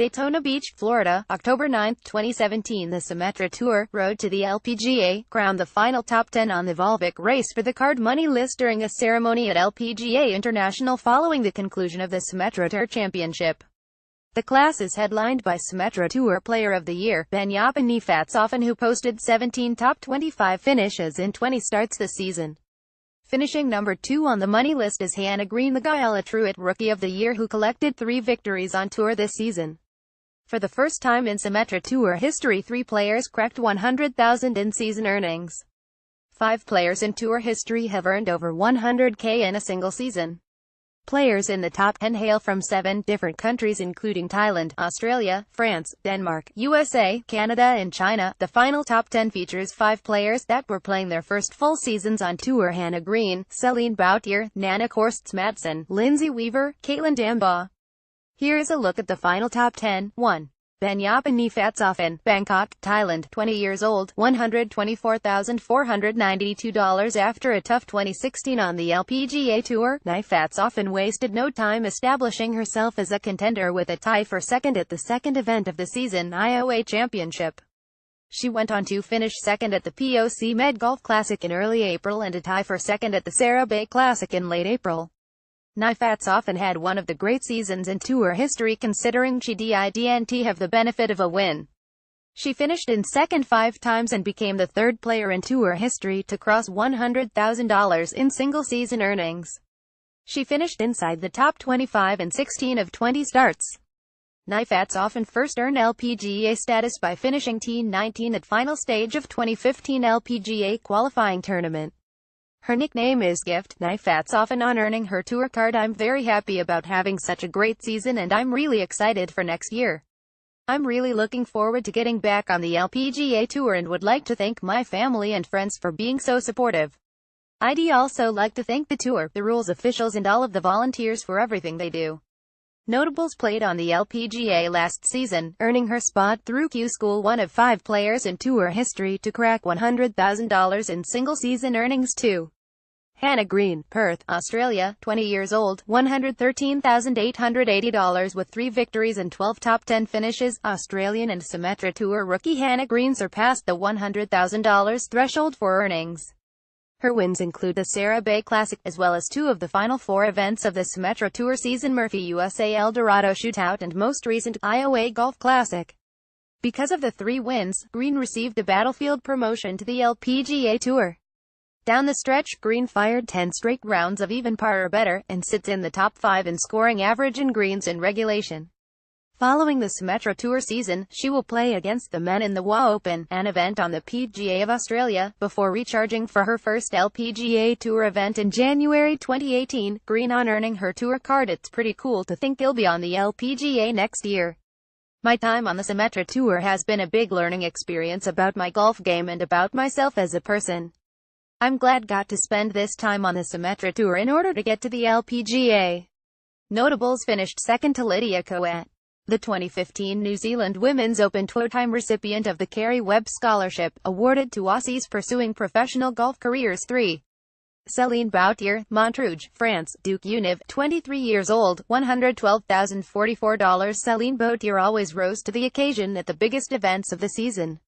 Daytona Beach, Florida, October 9, 2017. The Symetra Tour, Road to the LPGA, crowned the final top 10 on the Volvic race for the card money list during a ceremony at LPGA International following the conclusion of the Symetra Tour Championship. The class is headlined by Symetra Tour Player of the Year, Benyapa Nifatsofan, who posted 17 top 25 finishes in 20 starts this season. Finishing number 2 on the money list is Hannah Green, the Guyana Truett Rookie of the Year, who collected 3 victories on tour this season. For the first time in Symetra Tour history, 3 players cracked $100,000 in season earnings. 5 players in tour history have earned over $100K in a single season. Players in the top 10 hail from 7 different countries including Thailand, Australia, France, Denmark, USA, Canada and China. The final top 10 features 5 players that were playing their first full seasons on tour: Hannah Green, Celine Boutier, Nana Korsts Madsen, Lindsay Weaver, Caitlin Dambaugh. Here is a look at the final top 10. 1. Benyapa Nifatsofan, Bangkok, Thailand, 20 years old, $124,492. After a tough 2016 on the LPGA Tour, Nifatsofan wasted no time establishing herself as a contender with a tie for second at the second event of the season, IOA Championship. She went on to finish second at the POC Med Golf Classic in early April and a tie for second at the Sarah Bay Classic in late April. Nifatsofan had one of the great seasons in tour history, considering she didn't have the benefit of a win. She finished in second 5 times and became the 3rd player in tour history to cross $100,000 in single season earnings. She finished inside the top 25 in 16 of 20 starts. Nifatsofan first earned LPGA status by finishing T19 at final stage of 2015 LPGA qualifying tournament. Her nickname is Gift Nifatsofan. On earning her tour card, I'm very happy about having such a great season and I'm really excited for next year. I'm really looking forward to getting back on the LPGA Tour and would like to thank my family and friends for being so supportive. I'd also like to thank the tour, the rules officials and all of the volunteers for everything they do. Notables played on the LPGA last season, earning her spot through Q School, one of 5 players in tour history to crack $100,000 in single season earnings too. Hannah Green, Perth, Australia, 20 years old, $113,880 with 3 victories and 12 top 10 finishes. Australian and Symetra Tour rookie Hannah Green surpassed the $100,000 threshold for earnings. Her wins include the Sarah Bay Classic, as well as 2 of the final 4 events of the Symetra Tour season: Murphy USA El Dorado Shootout and most recent, IOA Golf Classic. Because of the 3 wins, Green received a battlefield promotion to the LPGA Tour. Down the stretch, Green fired 10 straight rounds of even par or better, and sits in the top 5 in scoring average in greens in regulation. Following the Symetra Tour season, she will play against the men in the WA Open, an event on the PGA of Australia, before recharging for her first LPGA Tour event in January 2018. Green on earning her tour card. It's pretty cool to think I'll be on the LPGA next year. My time on the Symetra Tour has been a big learning experience about my golf game and about myself as a person. I'm glad got to spend this time on the Symetra Tour in order to get to the LPGA. Notables finished second to Lydia Ko at the 2015 New Zealand Women's Open, two-time recipient of the Kerry Webb Scholarship, awarded to Aussies pursuing professional golf careers. 3. Celine Boutier, Montrouge, France, Duke Univ, 23 years old, $112,044. Celine Boutier always rose to the occasion at the biggest events of the season.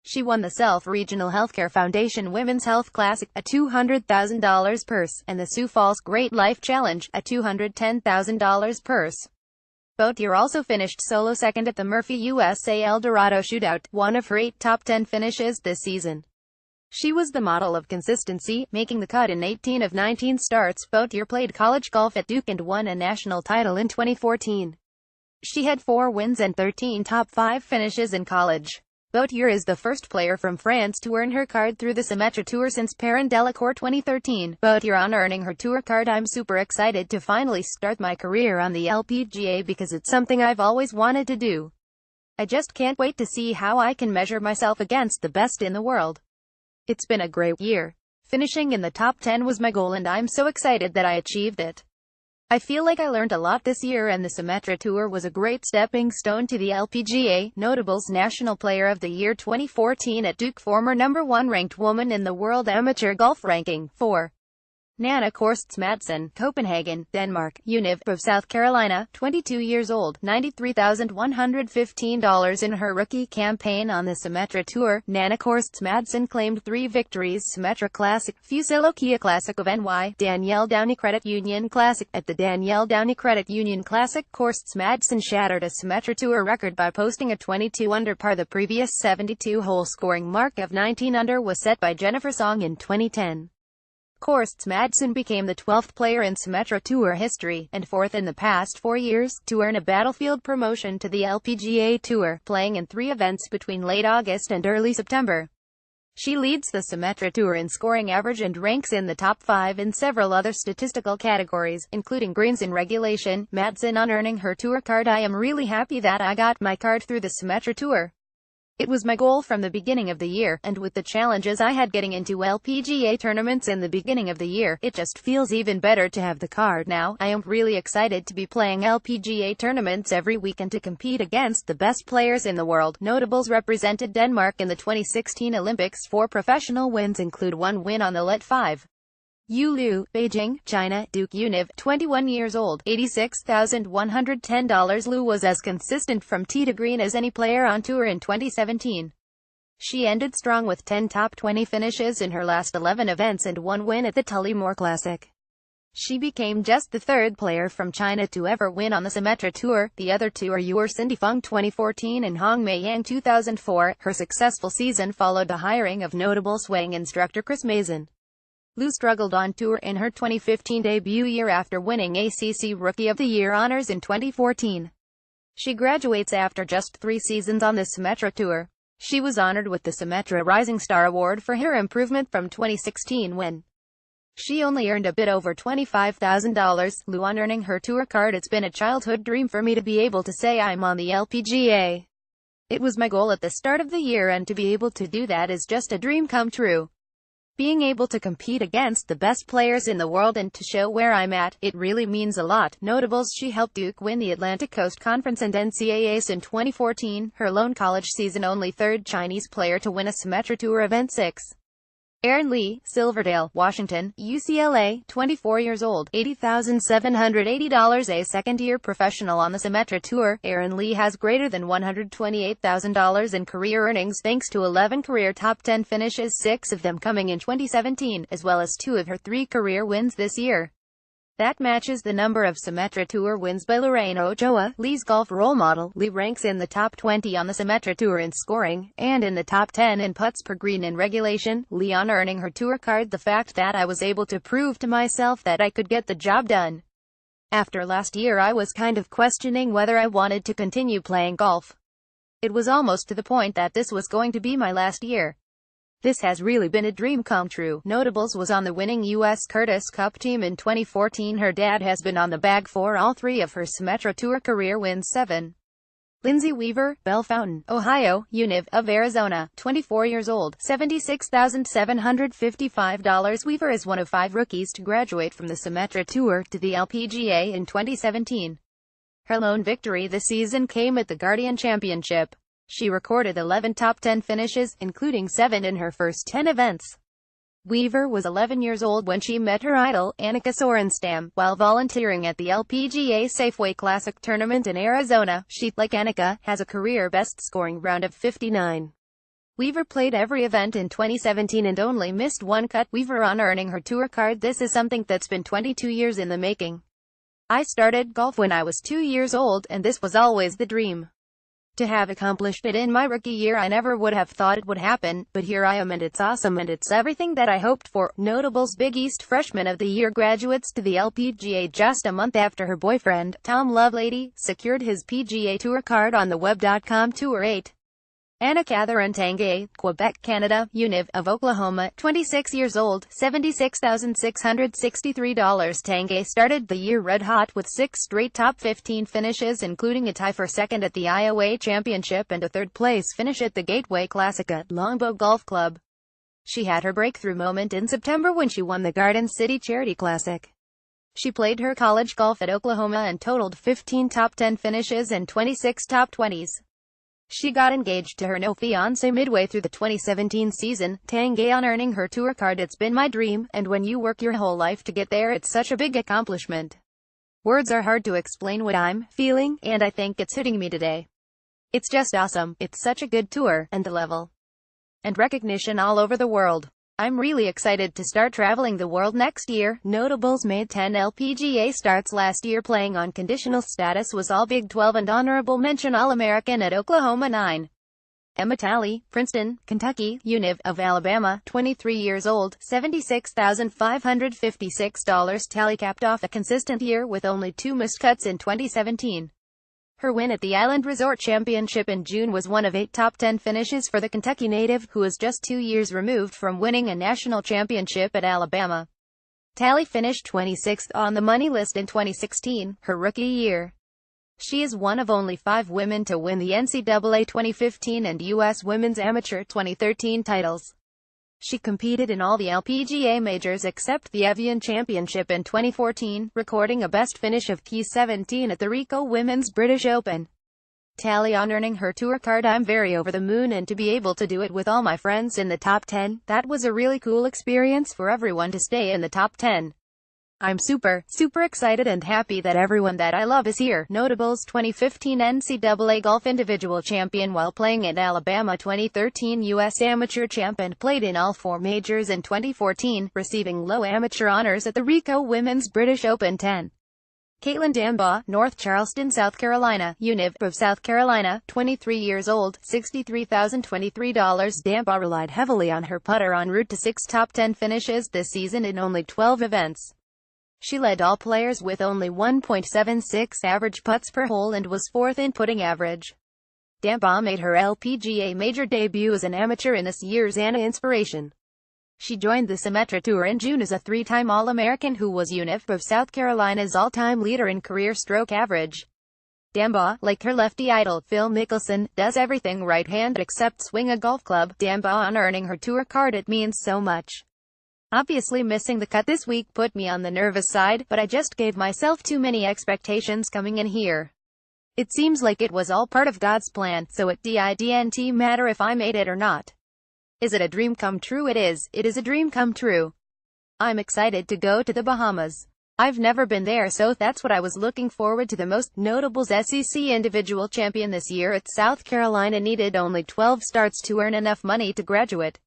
She won the Self Regional Healthcare Foundation Women's Health Classic, a $200,000 purse, and the Sioux Falls Great Life Challenge, a $210,000 purse. Boutier also finished solo second at the Murphy USA El Dorado Shootout, one of her 8 top 10 finishes this season. She was the model of consistency, making the cut in 18 of 19 starts. Boutier played college golf at Duke and won a national title in 2014. She had 4 wins and 13 top 5 finishes in college. Boutier is the first player from France to earn her card through the Symetra Tour since Perrin Delacour 2013. Boutier on earning her tour card. I'm super excited to finally start my career on the LPGA because it's something I've always wanted to do. I just can't wait to see how I can measure myself against the best in the world. It's been a great year. Finishing in the top 10 was my goal and I'm so excited that I achieved it. I feel like I learned a lot this year and the Symetra Tour was a great stepping stone to the LPGA. Notables: National Player of the Year 2014 at Duke, former #1 ranked woman in the World Amateur Golf Ranking. 4. Nana Korsts Madsen, Copenhagen, Denmark, Univ of South Carolina, 22 years old, $93,115 in her rookie campaign on the Symetra Tour. Nana Korsts Madsen claimed 3 victories: Symetra Classic, Fusilokia Classic of NY, Danielle Downey Credit Union Classic. At the Danielle Downey Credit Union Classic, Korsts Madsen shattered a Symetra Tour record by posting a 22 under par. The previous 72-hole scoring mark of 19 under was set by Jennifer Song in 2010. Korsts Madsen became the 12th player in Symetra Tour history, and 4th in the past 4 years, to earn a battlefield promotion to the LPGA Tour, playing in 3 events between late August and early September. She leads the Symetra Tour in scoring average and ranks in the top 5 in several other statistical categories, including greens in regulation. Madsen on earning her tour card. I am really happy that I got my card through the Symetra Tour. It was my goal from the beginning of the year, and with the challenges I had getting into LPGA tournaments in the beginning of the year, it just feels even better to have the card now. I am really excited to be playing LPGA tournaments every week and to compete against the best players in the world. Notables represented Denmark in the 2016 Olympics. 4 professional wins include 1 win on the Let5. Yu Liu, Beijing, China, Duke Univ, 21 years old, $86,110. Liu was as consistent from tee to green as any player on tour in 2017. She ended strong with 10 top 20 finishes in her last 11 events and 1 win at the Tullamore Classic. She became just the 3rd player from China to ever win on the Symetra Tour. The other 2 are Yuer Cindy Feng 2014 and Hong Mei Yang 2004. Her successful season followed the hiring of notable swing instructor Chris Mason. Liu struggled on tour in her 2015 debut year after winning ACC Rookie of the Year honors in 2014. She graduates after just 3 seasons on the Symetra Tour. She was honored with the Symetra Rising Star Award for her improvement from 2016 when she only earned a bit over $25,000. Liu on earning her tour card. It's been a childhood dream for me to be able to say I'm on the LPGA. It was my goal at the start of the year, and to be able to do that is just a dream come true. Being able to compete against the best players in the world and to show where I'm at, it really means a lot. Notables: she helped Duke win the Atlantic Coast Conference and NCAAs in 2014, her lone college season, only 3rd Chinese player to win a Symetra Tour event. 6. Aaron Lee, Silverdale, Washington, UCLA, 24 years old, $80,780. A second-year professional on the Symetra Tour, Aaron Lee has greater than $128,000 in career earnings thanks to 11 career top 10 finishes, 6 of them coming in 2017, as well as 2 of her 3 career wins this year. That matches the number of Symetra Tour wins by Lorraine Ochoa, Lee's golf role model. Lee ranks in the top 20 on the Symetra Tour in scoring, and in the top 10 in putts per green in regulation. Lee on earning her tour card. The fact that I was able to prove to myself that I could get the job done. After last year I was kind of questioning whether I wanted to continue playing golf. It was almost to the point that this was going to be my last year. This has really been a dream come true. Notables was on the winning U.S. Curtis Cup team in 2014. Her dad has been on the bag for all 3 of her Symetra Tour career wins. 7. Lindsay Weaver, Bellefontaine, Ohio, Univ of Arizona, 24 years old, $76,755. Weaver is one of 5 rookies to graduate from the Symetra Tour to the LPGA in 2017. Her lone victory this season came at the Guardian Championship. She recorded 11 top 10 finishes, including 7 in her first 10 events. Weaver was 11 years old when she met her idol, Annika Sorenstam, while volunteering at the LPGA Safeway Classic tournament in Arizona. She, like Annika, has a career best scoring round of 59. Weaver played every event in 2017 and only missed 1 cut. Weaver on earning her tour card. This is something that's been 22 years in the making. I started golf when I was 2 years old, and this was always the dream. To have accomplished it in my rookie year, I never would have thought it would happen, but here I am and it's awesome and it's everything that I hoped for. Notables: Big East Freshman of the Year graduates to the LPGA just a month after her boyfriend, Tom Lovelady, secured his PGA Tour card on the web.com Tour 8. Anna Catherine Tanguay, Quebec, Canada, Univ of Oklahoma, 26 years old, $76,663. Tanguay started the year red hot with 6 straight top 15 finishes, including a tie for second at the Iowa Championship and a 3rd place finish at the Gateway Classic at Longbow Golf Club. She had her breakthrough moment in September when she won the Garden City Charity Classic. She played her college golf at Oklahoma and totaled 15 top 10 finishes and 26 top 20s. She got engaged to her no-fiancé midway through the 2017 season, tagging on earning her tour card. "It's been my dream, and when you work your whole life to get there, it's such a big accomplishment. Words are hard to explain what I'm feeling, and I think it's hitting me today. It's just awesome. It's such a good tour, and the level and recognition all over the world. I'm really excited to start traveling the world next year." Notables made 10 LPGA starts last year playing on conditional status was all Big 12 and honorable mention All-American at Oklahoma 9. Emma Talley, Princeton, Kentucky, Univ of Alabama, 23 years old, $76,556. Talley capped off a consistent year with only 2 missed cuts in 2017. Her win at the Island Resort Championship in June was one of 8 top 10 finishes for the Kentucky native, who is just 2 years removed from winning a national championship at Alabama. Talley finished 26th on the money list in 2016, her rookie year. She is one of only 5 women to win the NCAA 2015 and U.S. Women's Amateur 2013 titles. She competed in all the LPGA majors except the Evian Championship in 2014, recording a best finish of P17 at the Rico Women's British Open. Talley on earning her tour card. "I'm very over the moon, and to be able to do it with all my friends in the top 10, that was a really cool experience for everyone to stay in the top 10. I'm super excited and happy that everyone that I love is here." Notables: 2015 NCAA Golf Individual Champion while playing at Alabama, 2013 U.S. Amateur Champ, and played in all 4 majors in 2014, receiving low amateur honors at the Rico Women's British Open. 10. Caitlin Dambaugh, North Charleston, South Carolina, Univ of South Carolina, 23 years old, $63,023. Dambaugh relied heavily on her putter en route to 6 top 10 finishes this season in only 12 events. She led all players with only 1.76 average putts per hole and was 4th in putting average. Dambaugh made her LPGA major debut as an amateur in this year's Anna Inspiration. She joined the Symetra Tour in June as a 3-time All-American who was Univ of South Carolina's all-time leader in career stroke average. Dambaugh, like her lefty idol, Phil Mickelson, does everything right-handed except swing a golf club. Dambaugh on earning her tour card. "It means so much. Obviously missing the cut this week put me on the nervous side, but I just gave myself too many expectations coming in here. It seems like it was all part of God's plan, so it didn't matter if I made it or not. Is it a dream come true? It is a dream come true. I'm excited to go to the Bahamas. I've never been there, so that's what I was looking forward to the most." Notables: SEC Individual Champion this year at South Carolina needed only 12 starts to earn enough money to graduate.